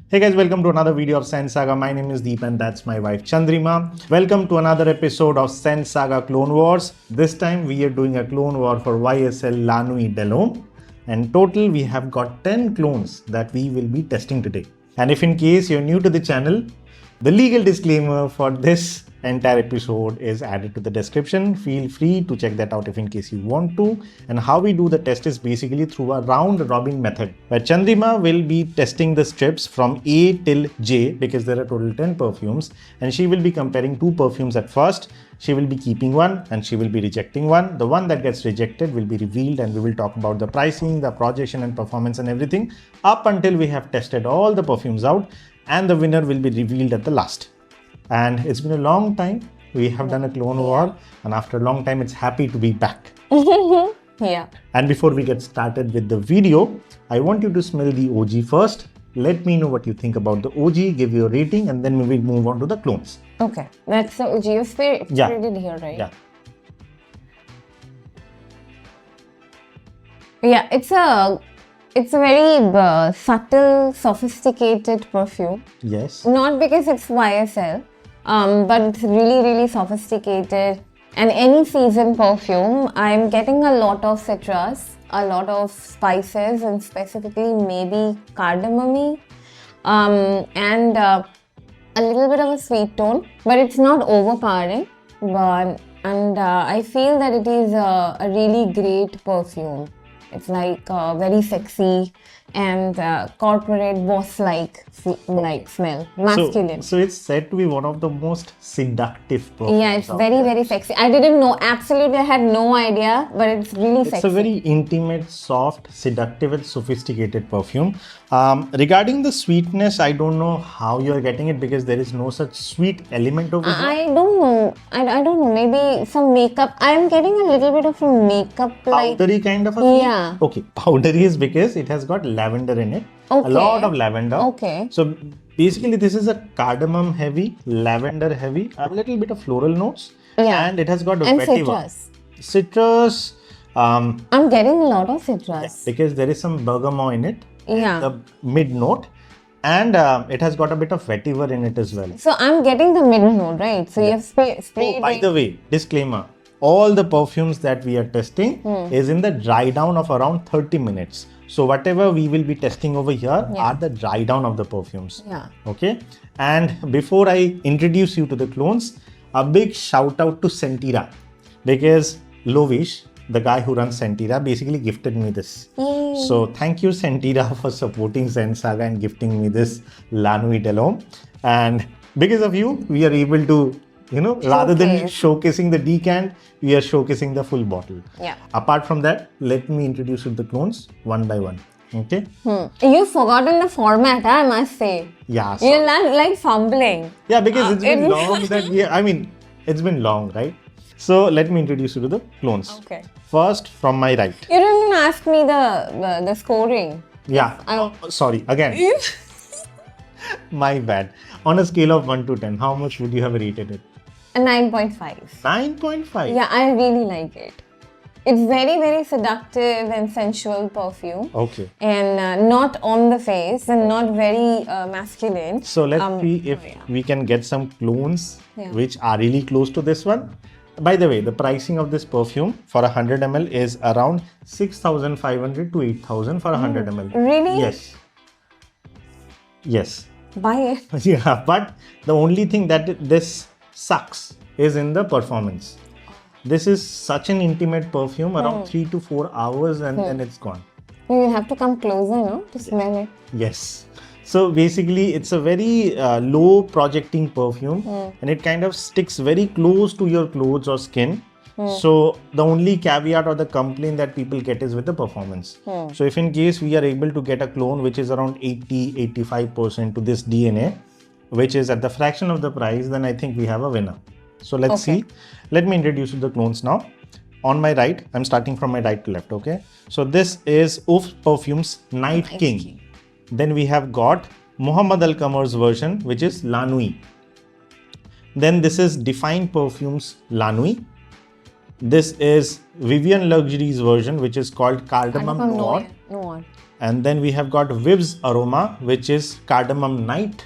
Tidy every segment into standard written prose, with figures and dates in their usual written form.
Hey guys, welcome to another video of Scent Saga. My name is Deep and that's my wife Chandrima. Welcome to another episode of Scent Saga Clone Wars. This time we are doing a clone war for YSL La Nuit De L'Homme. And total we have got 10 clones that we will be testing today. And if in case you're new to the channel, the legal disclaimer for this entire episode is added to the description. Feel free to check that out if in case you want to. And how we do the test is basically through a round robin method, where Chandrima will be testing the strips from A till J because there are total 10 perfumes, and she will be comparing two perfumes at first. She will be keeping one and she will be rejecting one. The one that gets rejected will be revealed and we will talk about the pricing, the projection and performance and everything up until we have tested all the perfumes out, and the winner will be revealed at the last. And it's been a long time. We have done a clone war, and after a long time, it's happy to be back. Yeah. And before we get started with the video, I want you to smell the OG first. Let me know what you think about the OG, give your rating, and then we will move on to the clones. Okay. That's the OG. You've sprayed it here, right? Yeah. Yeah, it's a very subtle, sophisticated perfume. Yes. Not because it's YSL, but it's really sophisticated. And any season perfume, I'm getting a lot of citrus, a lot of spices, and specifically maybe cardamom, and a little bit of a sweet tone, but it's not overpowering. And I feel that it is a really great perfume. It's like very sexy and corporate boss-like smell, masculine. So it's said to be one of the most seductive perfumes. Yeah, it's very sexy. I didn't know, absolutely, I had no idea, but it's really sexy. It's a very intimate, soft, seductive and sophisticated perfume. Regarding the sweetness, I don't know how you're getting it because there is no such sweet element over here. I don't know. I don't know. Maybe some makeup. I'm getting a little bit of a makeup like... Powdery kind of a thing? Yeah. Okay, powdery is because it has got lavender in it. Okay. A lot of lavender. Okay. So basically this is a cardamom heavy, lavender heavy, a little bit of floral notes. Yeah. And it has got a And vetiver. citrus. Citrus. I'm getting a lot of citrus. Because there is some bergamot in it. Yeah. The mid note. And it has got a bit of vetiver in it as well. So I'm getting the middle note, right? So you have sprayed Oh, by the way, disclaimer. All the perfumes that we are testing is in the dry down of around 30 minutes. So whatever we will be testing over here are the dry down of the perfumes. Yeah. Okay. And before I introduce you to the clones, a big shout out to Sentira, because Lovish, the guy who runs Sentira, basically gifted me this. Yay. So thank you Sentira for supporting Scent Saga and gifting me this La Nuit De L'Homme. And because of you, we are able to, rather than showcasing the decant, we are showcasing the full bottle. Yeah. Apart from that, let me introduce you to the clones one by one. Okay? You've forgotten the format, I must say. Yeah. You're like fumbling. Yeah, because it's been long that it's been long, right? So let me introduce you to the clones. Okay. First, from my right. You didn't even ask me the scoring. Yeah. Sorry, again. My bad. On a scale of 1 to 10, how much would you have rated it? A 9.5. 9.5? Yeah, I really like it. It's very seductive and sensual perfume. Okay. And not on the face and not very masculine. So let's see if we can get some clones which are really close to this one. By the way, the pricing of this perfume for 100 ml is around 6,500 to 8,000 for 100 ml. Really? Yes. Buy it. Yeah, but the only thing that this sucks is in the performance. This is such an intimate perfume, around 3 to 4 hours and then it's gone. You have to come closer, no? To smell it. Yes. So basically it's a very low projecting perfume and it kind of sticks very close to your clothes or skin. So the only caveat or the complaint that people get is with the performance. So if in case we are able to get a clone which is around 80-85% to this DNA, which is at the fraction of the price, then I think we have a winner. So let's see. Let me introduce you to the clones now. On my right, I'm starting from my right to left, okay? So this is Oof Perfume's Night King. Then we have got Muhammad Al Qamar's version, which is La Nuit. Then this is Dfine Perfume's La Nuit. This is Vivian Luxury's version, which is called Cardamom Noir. And then we have got Vivs Aroma, which is Cardamom Night.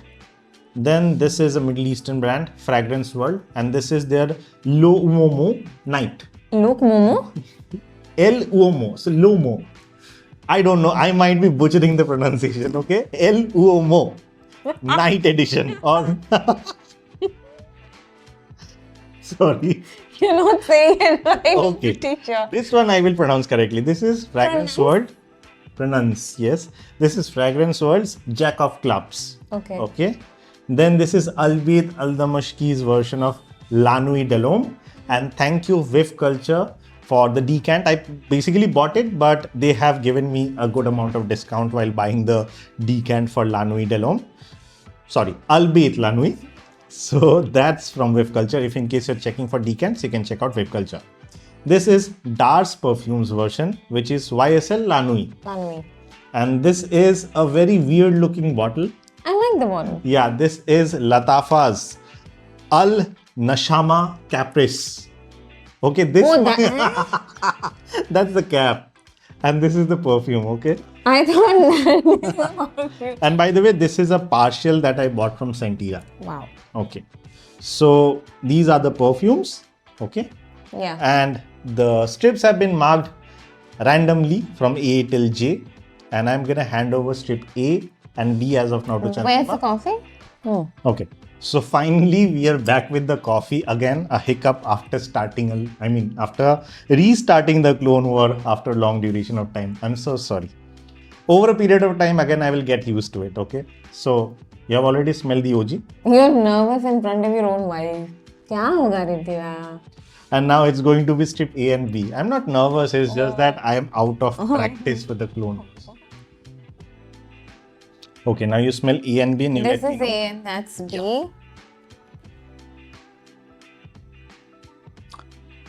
Then this is a Middle Eastern brand, Fragrance World, and this is their Lo Uomo Night. Look, Momo. El Uomo, so Lomo. I don't know, I might be butchering the pronunciation, okay? El Uomo Night Edition. Or sorry. You're not saying it right, Okay. teacher. This one I will pronounce correctly. This is Fragrance World. Pronounce, yes. This is Fragrance World's Jack of Clubs. Okay. Okay. Then this is Albait Aldimashqi's version of La Nuit De L'Homme. And thank you Vivs Culture for the decant. I basically bought it, but they have given me a good amount of discount while buying the decant for La Nuit De L'Homme. Sorry, Albait La Nuit. So that's from Vivs Culture. If in case you're checking for decants, you can check out Vivs Culture. This is Dar's Perfumes version, which is YSL La Nuit. La Nuit. And this is a very weird looking bottle. I like the bottle. Yeah, this is Lattafa's Al Nashama Caprice. Okay, this Oh, that. that's the cap. And this is the perfume, okay? I thought that. And by the way, this is a partial that I bought from Sentira. Wow. Okay. So these are the perfumes, okay? Yeah. And the strips have been marked randomly from A till J. And I'm gonna hand over strip A and B as of now to Chandrima. Where's the coffee? Hmm. Okay. So finally we are back with the coffee. Again, a hiccup after after restarting the Clone War after long duration of time. I'm so sorry. Over a period of time, again, I will get used to it, okay? So, you have already smelled the OG. You're nervous in front of your own wife. क्या होगा रिद्धिया? And now it's going to be strip A and B. I'm not nervous, it's just that I am out of practice with the Clone Wars. Okay, now you smell A and B and you This let me is know. A and that's B.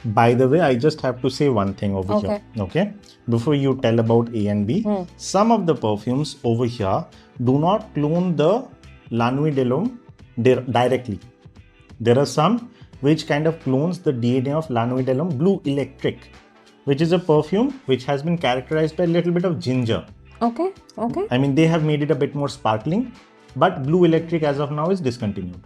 By the way, I just have to say one thing over here. Okay. Before you tell about A and B, some of the perfumes over here do not clone the La Nuit De L'Homme directly. There are some which kind of clones the DNA of La Nuit De L'Homme Blue Electric, which is a perfume which has been characterized by a little bit of ginger. Okay. Okay. I mean, they have made it a bit more sparkling, but Blue Electric as of now is discontinued.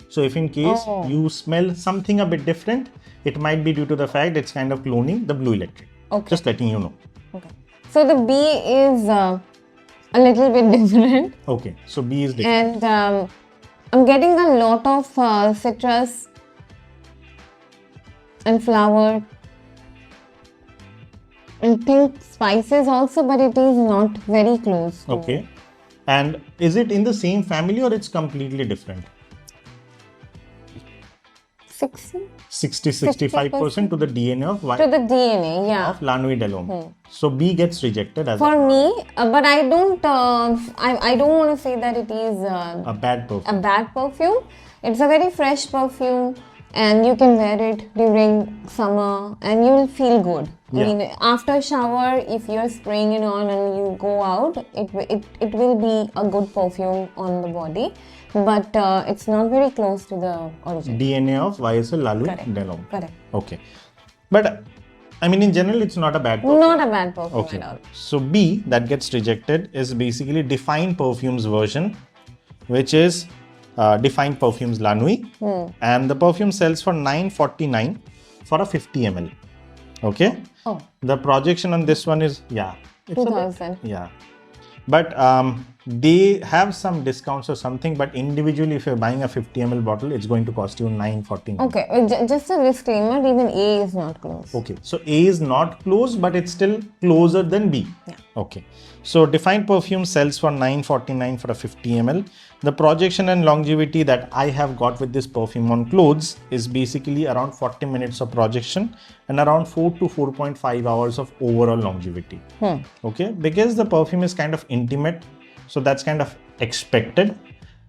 So if in case you smell something a bit different, it might be due to the fact it's kind of cloning the Blue Electric. Okay. Just letting you know. Okay. So the B is a little bit different. Okay. So B is different. And I'm getting a lot of citrus and flower. I think spices also, but it is not very close. Okay. And is it in the same family or it's completely different? 60-65% to the DNA of To the DNA, yeah. La Nuit De L'Homme. So B gets rejected as For me, but I don't want to say that it is a bad perfume. a bad perfume. It's a very fresh perfume and you can wear it during summer and you will feel good. Yeah. I mean, after shower, if you're spraying it on and you go out, it will be a good perfume on the body. But it's not very close to the original. DNA of YSL La Nuit De L'Homme. Correct. Okay. But I mean, in general, it's not a bad perfume. Not a bad perfume Okay. at all. So B that gets rejected is basically Dfine Perfume's version, which is Dfine Perfume's La Nuit. And the perfume sells for $9.49 for a 50 ml. Okay. Oh. The projection on this one is, it's a bit- 2000. yeah. But they have some discounts or something, but individually if you're buying a 50 ml bottle, it's going to cost you $9.49. Okay, just a disclaimer, even A is not close. Okay, so A is not close, but it's still closer than B. Yeah. Okay, so Dfine Perfume sells for $9.49 for a 50 ml. The projection and longevity that I have got with this perfume on clothes is basically around 40 minutes of projection and around 4 to 4.5 hours of overall longevity. Okay, because the perfume is kind of intimate, so that's kind of expected,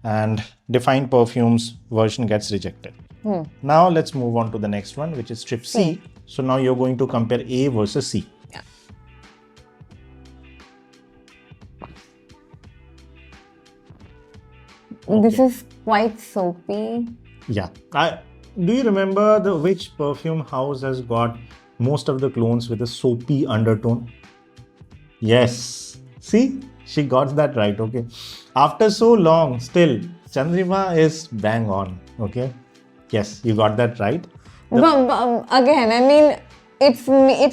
and Dfine Perfume's version gets rejected. Now let's move on to the next one, which is strip C. So now you're going to compare A versus C. Yeah. This is quite soapy. Yeah. Do you remember which perfume house has got most of the clones with a soapy undertone? Yes. See, she got that right, okay. After so long, still, Chandrima is bang on, okay. Yes, you got that right. But again, I mean, it's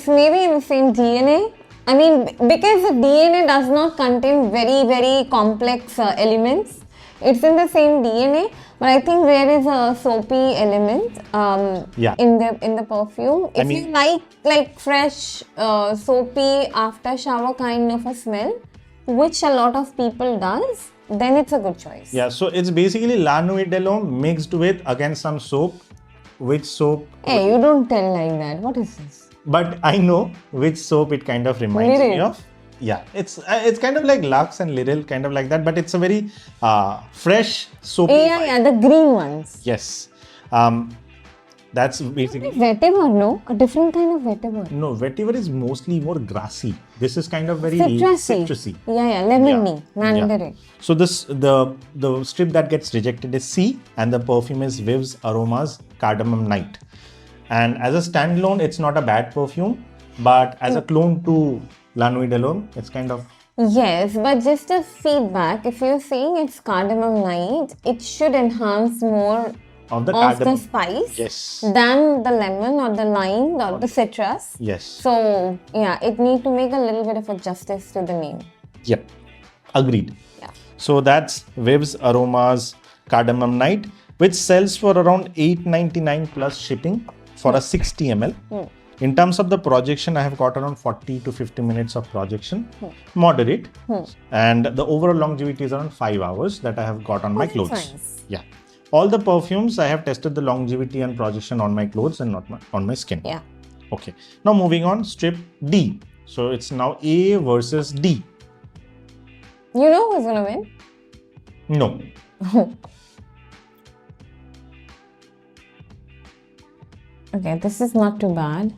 maybe in the same DNA. I mean, because the DNA does not contain very complex elements. It's in the same DNA, but I think there is a soapy element in the perfume. If you like fresh, soapy after shower kind of a smell, which a lot of people does, then it's a good choice. Yeah, so it's basically La Nuit De L'Homme mixed with again some soap. Which soap? Hey, you don't tell like that. What is this? But I know which soap it kind of reminds me of. Yeah, it's kind of like Lux and Lidl, kind of like that, but it's a very fresh soapy. Yeah, the green ones. Yes, that's basically. Vetiver, no? A different kind of vetiver. No, vetiver is mostly more grassy. This is kind of very citrusy. Yeah, lemony, mandarin. Yeah. So this the strip that gets rejected is C, and the perfume is Vivs Aroma's Cardamom Night. And as a standalone, it's not a bad perfume, but as a clone to La Nuit De L'Homme, it's kind of... Yes, but just a feedback, if you're saying it's Cardamom Night, it should enhance more of the spice than the lemon or the lime or the citrus. Yes. So, yeah, it need to make a little bit of a justice to the name. Yep, agreed. Yeah. So that's Vivs Aroma's Cardamom Night, which sells for around $8.99 plus shipping for a 60 ml. In terms of the projection, I have got around 40 to 50 minutes of projection, moderate, and the overall longevity is around 5 hours that I have got on my clothes. Nice. Yeah, all the perfumes I have tested the longevity and projection on my clothes and not on my skin. Yeah. Okay. Now moving on, strip D. So it's now A versus D. You know who's gonna win? No. Okay, this is not too bad.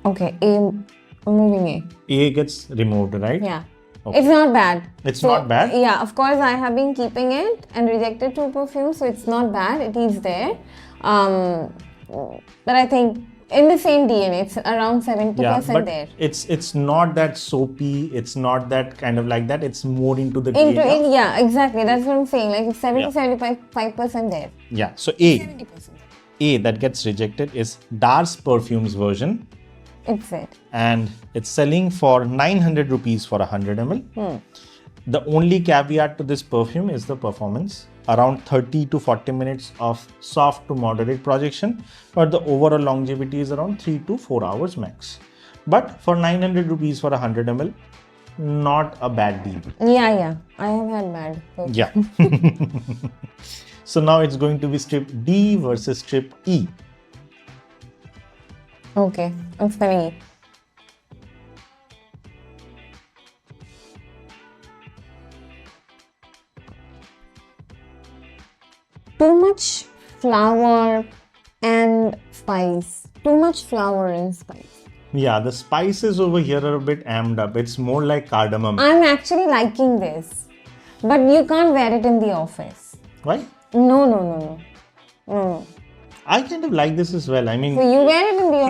Okay, I'm moving A. A gets removed, right? Yeah. Okay. It's not bad. It's not bad? Yeah, of course, I have been keeping it and rejected 2 perfumes, so it's not bad. It is there. But I think in the same DNA, it's around 70% there. It's not that soapy. It's not that kind of like that. It's more into the DNA. Yeah, exactly. That's what I'm saying. Like it's 75% there. Yeah. So 70%. A that gets rejected is Dar's Perfumes version. It's it. And it's selling for 900 rupees for 100 ml. The only caveat to this perfume is the performance. Around 30 to 40 minutes of soft to moderate projection, but the overall longevity is around 3 to 4 hours max. But for 900 rupees for 100 ml, not a bad deal. Yeah. I have had bad perfume. Yeah. So now it's going to be strip D versus strip E. Okay, I'm spinning it. Too much flower and spice. Too much flower and spice. Yeah, the spices over here are a bit amped up. It's more like cardamom. I'm actually liking this. But you can't wear it in the office. Why? No. I kind of like this as well. I mean... So you wear it in the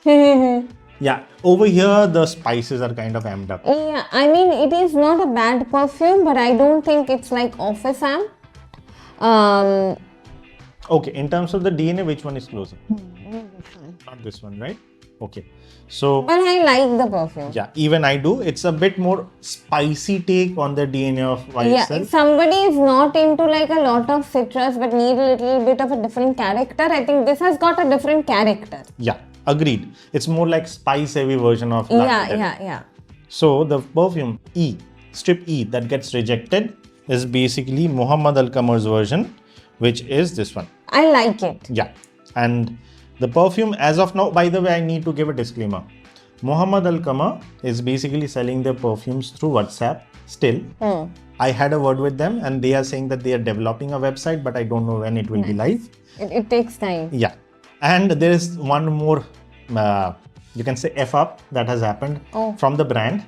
office? Yeah, over here the spices are kind of amped up. Yeah, I mean it is not a bad perfume, but I don't think it's like office amp. Okay, in terms of the DNA, which one is closer? Not this one, right? Okay. So... But I like the perfume. Yeah, even I do. It's a bit more spicy take on the DNA of YSL. Yeah, if somebody is not into like a lot of citrus but need a little bit of a different character, I think this has got a different character. Yeah, agreed. It's more like spice heavy version of Yeah. So the perfume E, strip E that gets rejected is basically Muhammad Al-Qamar's version, which is this one. I like it. Yeah. And the perfume as of now, by the way, I need to give a disclaimer. Muhammad Al-Qamar is basically selling their perfumes through WhatsApp still. I had a word with them and they are saying that they are developing a website, but I don't know when it will be live. It takes time. Yeah. And there is one more, you can say F up that has happened from the brand.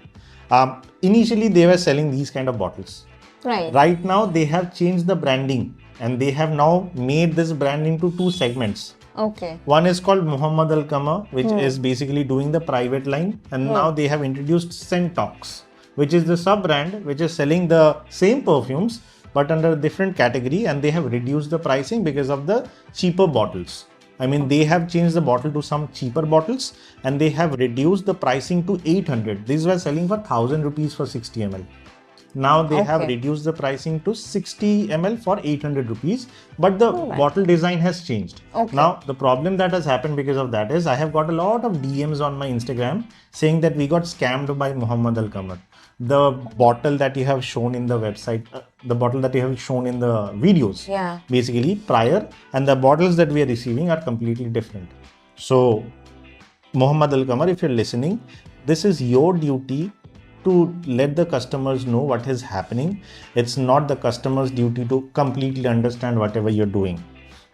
Initially, they were selling these kind of bottles. Right. Right now, they have changed the branding and they have now made this brand into 2 segments. Okay. One is called Muhammad Al Qamar, which is basically doing the private line, and now they have introduced Scentox, which is the sub brand which is selling the same perfumes but under a different category, and they have reduced the pricing because of the cheaper bottles. I mean, they have changed the bottle to some cheaper bottles and they have reduced the pricing to 800. These were selling for 1000 rupees for 60 ml. Now they have reduced the pricing to 60 ml for 800 rupees, but the bottle design has changed. Now the problem that has happened because of that is I have got a lot of DMs on my Instagram saying that we got scammed by Muhammad Al Qamar. The bottle that you have shown in the website, the bottle that you have shown in the videos, basically prior, and the bottles that we are receiving are completely different. So Muhammad Al Qamar, if you're listening, this is your duty to let the customers know what is happening. It's not the customer's duty to completely understand whatever you're doing.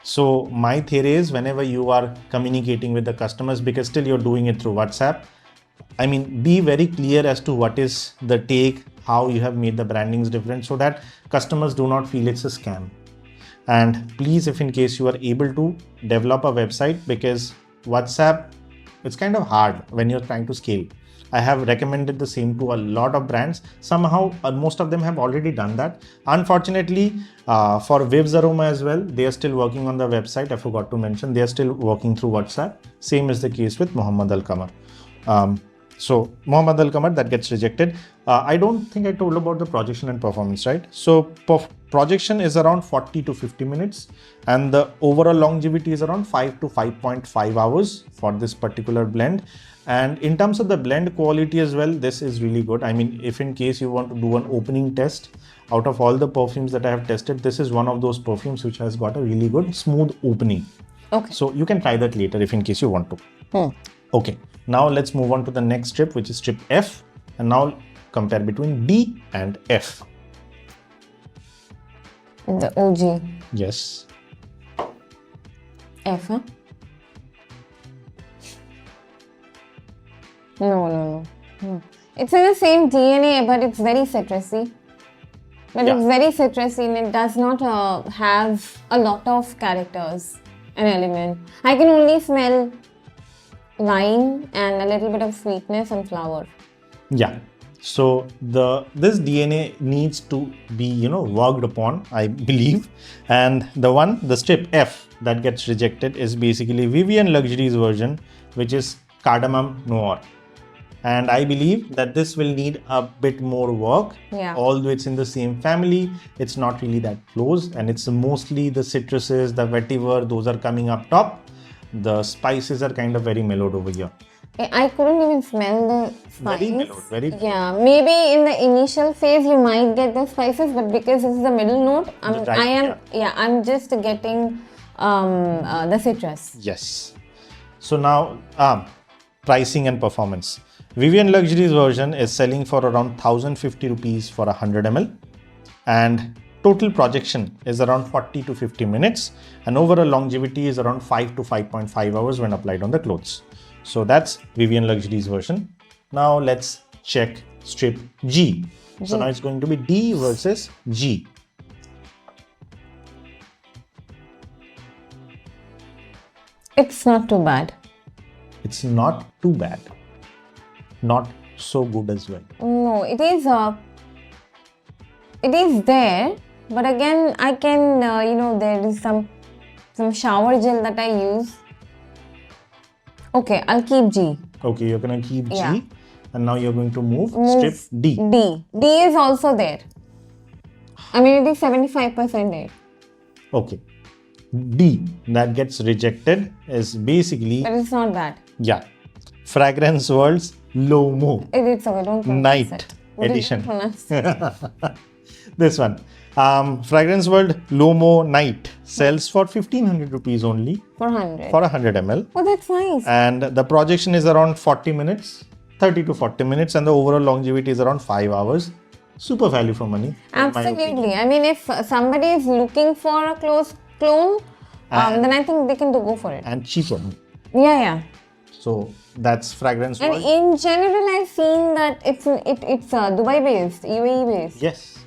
So my theory is, whenever you are communicating with the customers, because still you're doing it through WhatsApp, I mean, be very clear as to what is the take, how you have made the brandings different, so that customers do not feel it's a scam. And please, if in case you are able to develop a website, because WhatsApp, it's kind of hard when you're trying to scale. I have recommended the same to a lot of brands. Somehow, most of them have already done that. Unfortunately, for Vivs Aroma as well, they are still working on the website. I forgot to mention, they are still working through WhatsApp. Same is the case with Muhammad Al Qamar. So Muhammad Al Qamar, that gets rejected. I don't think I told about the projection and performance, right? So projection is around 40 to 50 minutes and the overall longevity is around 5 to 5.5 hours for this particular blend. And in terms of the blend quality as well, this is really good. I mean, if in case you want to do an opening test, out of all the perfumes that I have tested, this is one of those perfumes which has got a really good smooth opening. Okay. So you can try that later if in case you want to. Okay. Now let's move on to the next strip, which is strip F, and now compare between D and F. The OG. Yes. F, huh? No. It's in the same DNA, but it's very citrusy. It's very citrusy and it does not have a lot of characters and element. I can only smell lime and a little bit of sweetness and flower. Yeah. So this DNA needs to be, worked upon, I believe. And the strip F that gets rejected is basically Vivian Luxury's version, which is Cardamom Noir. And I believe that this will need a bit more work. Yeah. Although it's in the same family, it's not really that close. And it's mostly the citruses, the vetiver, those are coming up top. The spices are kind of very mellowed over here. I couldn't even smell the spice. Very mellowed, very. Yeah, maybe in the initial phase you might get the spices, but because this is the middle note, I'm just getting the citrus. Yes. So now, pricing and performance. Vivian Luxury's version is selling for around 1050 rupees for 100 ml, and total projection is around 40 to 50 minutes, and overall longevity is around 5 to 5.5 hours when applied on the clothes. So that's Vivian Luxury's version. Now let's check strip G. So now it's going to be D versus G. It's not too bad. It's not too bad. Not so good as well. No, it is there, but again, I can, there is some shower gel that I use. Okay, I'll keep G. Okay, you're going to keep G. And now you're going to move strip D. D is also there. I mean, it is 75% there. Okay. D that gets rejected is basically... But it's not bad. Yeah. Fragrance World's Lomo. It's okay, don't Night it. edition. This one. Fragrance World Lomo Night sells for 1500 rupees only. For 100. For 100 ml. Oh, that's nice. And the projection is around 40 minutes, 30 to 40 minutes, and the overall longevity is around 5 hours. Super value for money. Absolutely. I mean, if somebody is looking for a close clone, then I think they can go for it. And cheaper. Yeah. So that's Fragrance World. And in general, I've seen that it's Dubai based, UAE based. Yes.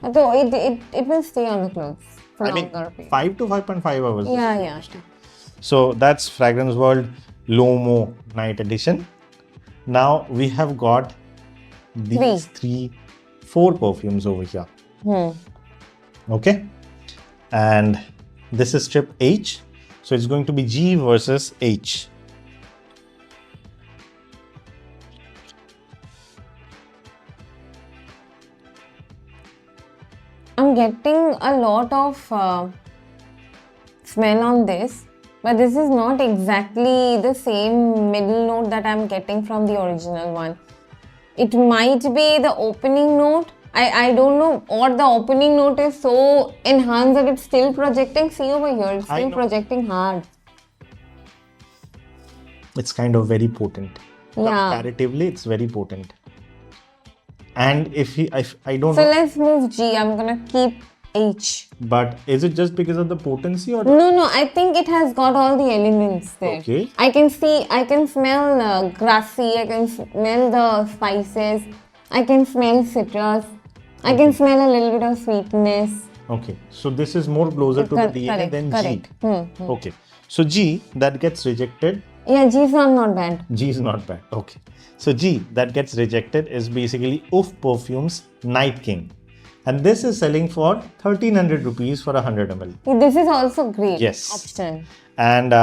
So it will stay on the clothes for longer period. 5 to 5.5 hours. Yeah. So that's Fragrance World Lomo Night Edition. Now we have got these four perfumes over here. Okay. And this is strip H. So it's going to be G versus H. I'm getting a lot of smell on this, but this is not exactly the same middle note that I'm getting from the original one. It might be the opening note. I don't know, or the opening note is so enhanced that it's still projecting. See over here, it's still projecting hard. It's kind of very potent. Yeah. Comparatively, it's very potent. And if I don't So know. let's move G. I'm gonna keep H. But is it just because of the potency or? No, I think it has got all the elements there. Okay. I can smell grassy, I can smell the spices, I can smell citrus, I can smell a little bit of sweetness. Okay, so this is more closer to the DNA than G. Okay, so G that gets rejected. Yeah, G is not bad. G is not bad. Okay, so G that gets rejected is basically Oof Perfume's Night King. And this is selling for 1300 rupees for 100 ml. This is also great. Yes. Option. And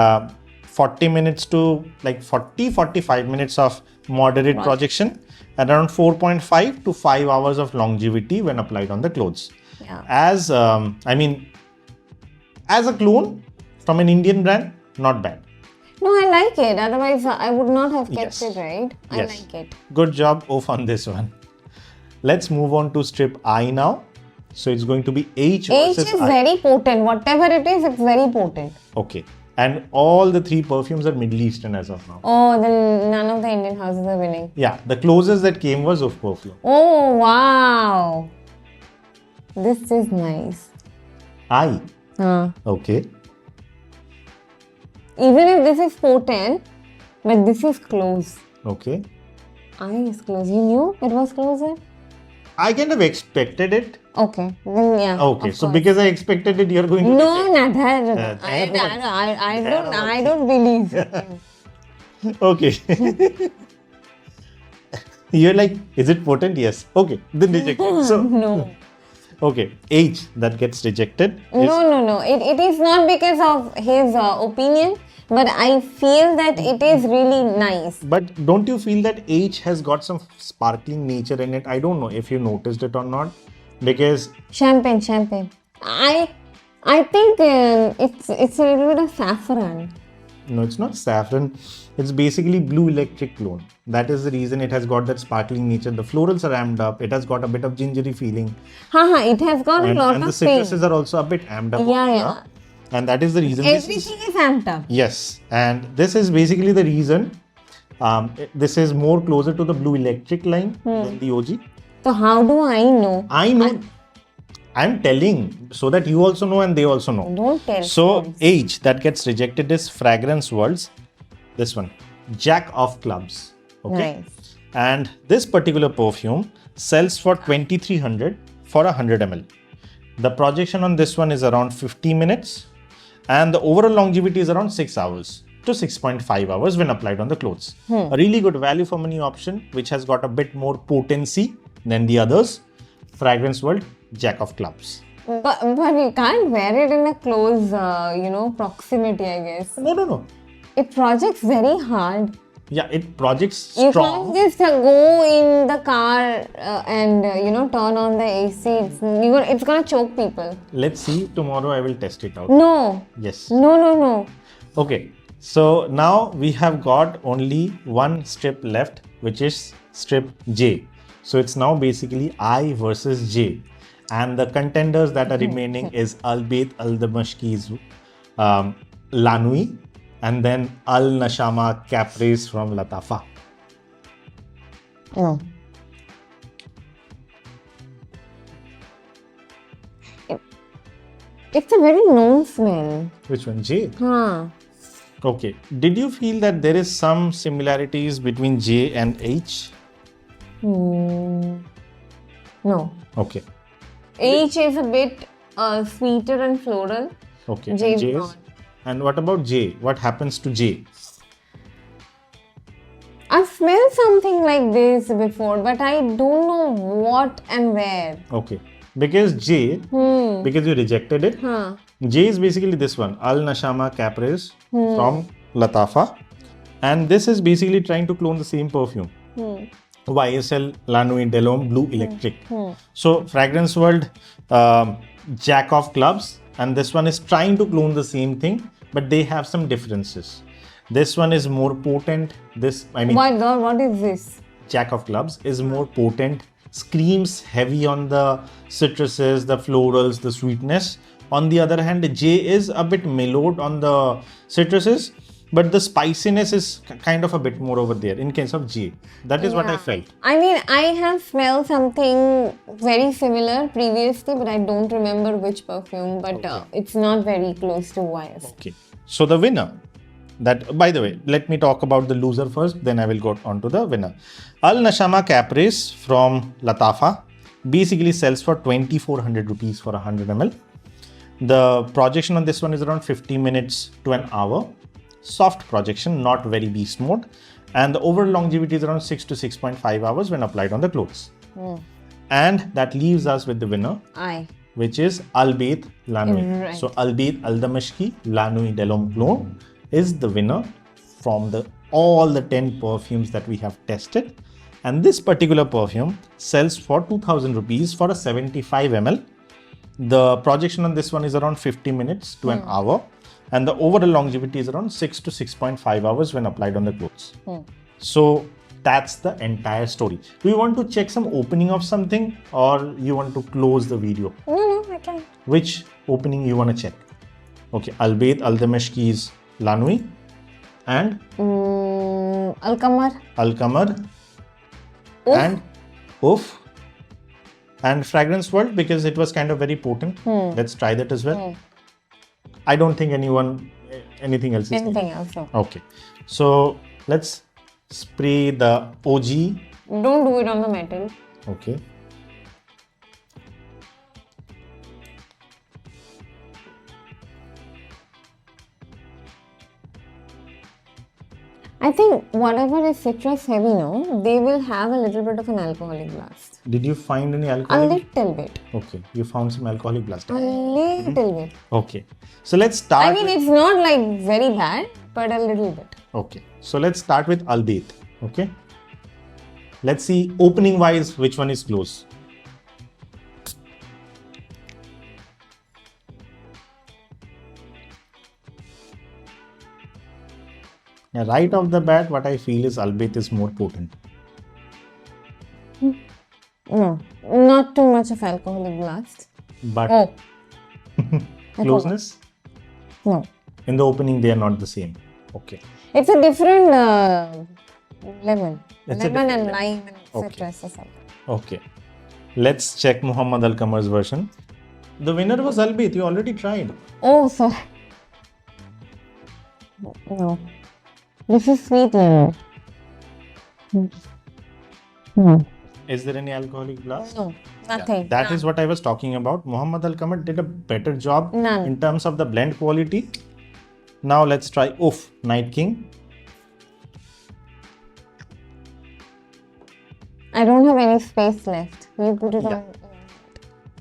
40 minutes to like 45 minutes of moderate projection and around 4.5 to 5 hours of longevity when applied on the clothes. Yeah. As a clone from an Indian brand, not bad. No, I like it. Otherwise, I would not have kept it, right? I Yes. like it. Good job, Oof, on this one. Let's move on to strip I now. So it's going to be H H versus is I. very potent. Whatever it is, it's very potent. Okay. And all the three perfumes are Middle Eastern as of now. Oh, then none of the Indian houses are winning. Yeah, the closest that came was Oof Perfume. Oh, wow. This is nice. I. Okay. Even if this is potent, but this is close. Okay. I is close. You knew it was closer? I kind of expected it. Okay. Then yeah. Okay. of So course. because I expected it, you're going to. No, Nadha. I don't believe. Okay. You're like, is it potent? Yes. Okay. Then reject it. So No. okay. H that gets rejected. No. It is not because of his opinion, but I feel that it is really nice. But don't you feel that H has got some sparkling nature in it? I don't know if you noticed it or not. Because Champagne. I think it's a little bit of saffron. no, it's not saffron. It's basically blue electric clone. That is the reason it has got that sparkling nature. The florals are amped up. It has got a bit of gingery feeling. It has got a lot And of the citruses are also a bit amped up. Yeah. And that is the reason. Everything is amped up. Yes. And this is basically the reason. This is more closer to the blue electric line than the OG. So how do I know? I know. I'm telling so that you also know and they also know. Don't tell. So H that gets rejected is Fragrance World's this one, Jack of Clubs. Okay. Nice. And this particular perfume sells for 2300 for 100 ml. The projection on this one is around 50 minutes and the overall longevity is around 6 hours to 6.5 hours when applied on the clothes. A really good value for money option which has got a bit more potency than the others. Fragrance World Jack of Clubs. But you can't wear it in a close, proximity, I guess. No. It projects very hard. Yeah, it projects You strong. can't just go in the car and turn on the AC. It's gonna choke people. Let's see. Tomorrow I will test it out. No. Yes. No. Okay. So now we have got only one strip left, which is strip J. So it's now basically I versus J. And the contenders that are remaining is Albait Aldimashqi's La Nuit and then Al Nashama Caprice from Lattafa. No. It's a very known smell. Which one? J? Huh. Okay. Did you feel that there is some similarities between J and H? No. Okay. H is a bit sweeter and floral. Okay. J And is J is? not. And what about J? What happens to J? I've smelled something like this before, but I don't know what and where. Okay. Because J, because you rejected it, J is basically this one, Al Nashama Caprice from Lattafa. And this is basically trying to clone the same perfume. YSL La Nuit De L'Homme Blue Electric. So Fragrance World, Jack of Clubs, and this one is trying to clone the same thing, but they have some differences. This one is more potent. My God, what is this? Jack of Clubs is more potent, screams heavy on the citruses, the florals, the sweetness. On the other hand, J is a bit mellowed on the citruses, but the spiciness is kind of a bit more over there in case of J. That is what I felt. I mean, I have smelled something very similar previously, but I don't remember which perfume, but it's not very close to YS. Okay. So the winner, that, by the way, let me talk about the loser first, then I will go on to the winner. Al Nashama Caprice from Lattafa basically sells for 2,400 rupees for 100 ml. The projection on this one is around 50 minutes to an hour. Soft projection, not very beast mode. And the overall longevity is around 6 to 6.5 hours when applied on the clothes. And that leaves us with the winner, which is Albait La Nuit. Right. So Albait Aldimashqi La Nuit De L'Homme Clone is the winner from all the 10 perfumes that we have tested. And this particular perfume sells for 2,000 rupees for a 75 ml. The projection on this one is around 50 minutes to an hour. And the overall longevity is around 6 to 6.5 hours when applied on the clothes. So that's the entire story. Do you want to check some opening of something, or you want to close the video? No, I can. Which opening you want to check? Okay, Albait Aldimashqi's La Nuit and Qamar. And Oof. And Fragrance World, because it was kind of very potent. Let's try that as well. I don't think anything else is Anything else? No. Okay. So let's spray the OG. Don't do it on the metal. Okay. I think whatever is citrus heavy, no, they will have a little bit of an alcoholic blast. Did you find any A alcoholic? little bit. Okay. You found some alcoholic blast. A little bit. Okay. So let's start. I mean, it's not like very bad, but a little bit. Okay. So let's start with Albait. Okay. Let's see opening wise which one is close. Now, right off the bat, what I feel is Albait is more potent. No, not too much of alcoholic blast. But closeness? No. In the opening, they are not the same. Okay. It's a different lemon. It's a lemon and different lime and Okay. citrus or something. Okay. Let's check Muhammad Al Qamar's version. The winner was Albait. You already tried. Oh, so. No. This is sweet lemon. No. Is there any alcoholic blast? No, nothing. That is what I was talking about. Muhammad Al Qamar did a better job None. in terms of the blend quality. Now let's try Oof Night King. I don't have any space left. You put it on.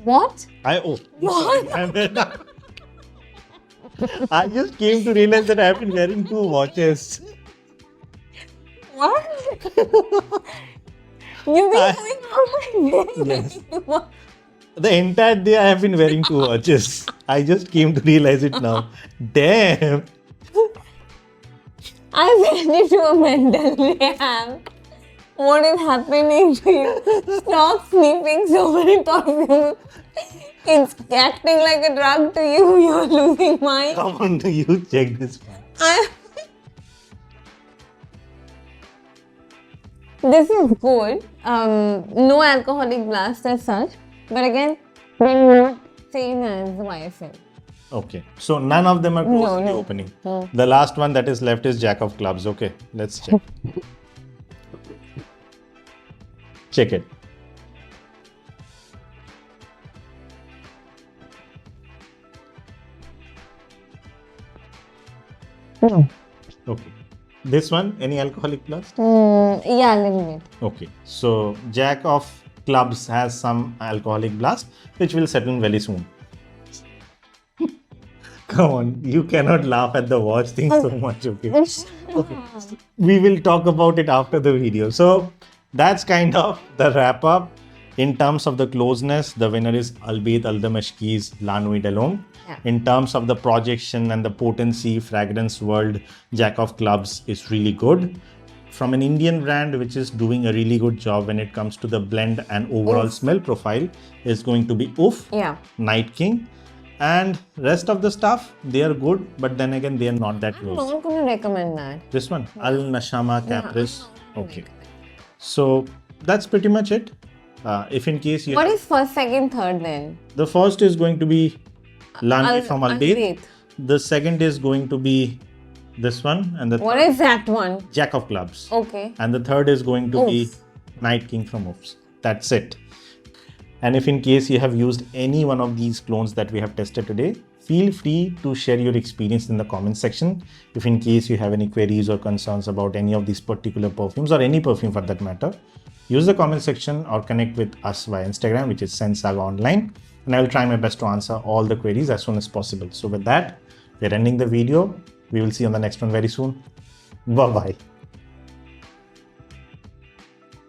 What? What? I just came to realize that I have been wearing 2 watches. What? You've been doing all my Yes. The entire day I have been wearing 2 watches. I just came to realize it now. Damn. I went into a mental rehab. What is happening to you? Stop sniffing so many perfumes. It's acting like a drug to you. You're losing mind. Come on, you check this one. This is good. No alcoholic blast as such. But again, they're not same as the YSL. Okay, so none of them are close No, to the no. opening. No. The last one that is left is Jack of Clubs. Okay, let's check. Check it. No. Okay. This one, any alcoholic blast? Yeah, a little bit. Okay. So Jack of Clubs has some alcoholic blast, which will settle very soon. Come on, you cannot laugh at the watch thing so much, okay? Okay. We will talk about it after the video. So that's kind of the wrap up. In terms of the closeness, the winner is Albait Aldimashqi's La Nuit De L'Homme. Yeah. In terms of the projection and the potency, fragrance world, Jack of Clubs is really good. From an Indian brand which is doing a really good job when it comes to the blend and overall smell profile is going to be Oof, Yeah. Night King. And rest of the stuff, they are good, but then again, they are not that I'm close. not going to recommend that. This one, Al Nashama Caprice. Yeah. Okay. So that's pretty much it. If in case you... What is first, second, third then? The first is going to be La Nuit from Albait. Albait. The second is going to be this one. And the What is that one? Jack of Clubs. Okay. And the third is going to be Night King from Oofs. That's it. And if in case you have used any one of these clones that we have tested today, feel free to share your experience in the comment section. If in case you have any queries or concerns about any of these particular perfumes or any perfume for that matter, use the comment section or connect with us via Instagram, which is Saga Online. And I will try my best to answer all the queries as soon as possible. So with that, we're ending the video. We will see you on the next one very soon. Bye-bye.